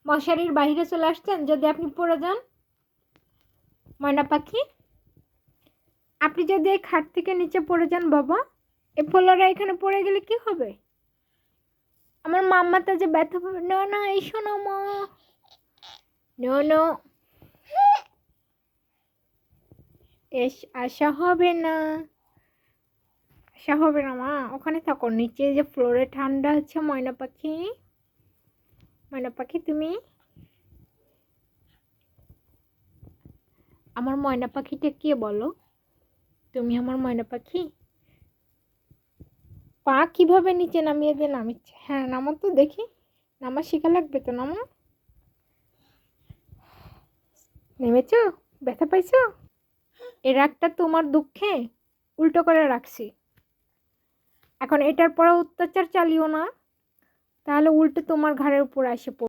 মশারির বাইরে চলে আসছেন যদি আপনি পড়ে যান? ময়না পাখি, আপনি যদি এই খাট থেকে নিচে পড়ে যান বাবা, এ পোলারা এখানে পড়ে গেলে কি হবে? আমার মাম্মাটা যে ব্যথা পাবে। না না, এসো না মা। নো নো, আসা হবে না, আসা হবে না মা, ওখানে থাকো নিচে, যে ফ্লোরে ঠান্ডা আছে। ময়না পাখি, ময়না পাখি তুমি, আমার ময়না পাখিটা কে বলো? তুমি আমার ময়না পাখি? পা কিভাবে নিচে নামিয়ে দিয়ে নামিচ্ছে? হ্যাঁ নামো তো দেখি, নামা শেখা লাগবে তো, নামো। নেমেছো? ব্যথা পাইছো? এর একটা তোমার দুঃখে উল্টো করে রাখছি। এখন এটার পরে অত্যাচার চালিও না, তাহলে উল্টে তোমার ঘাড়ের উপর এসে পড়বে।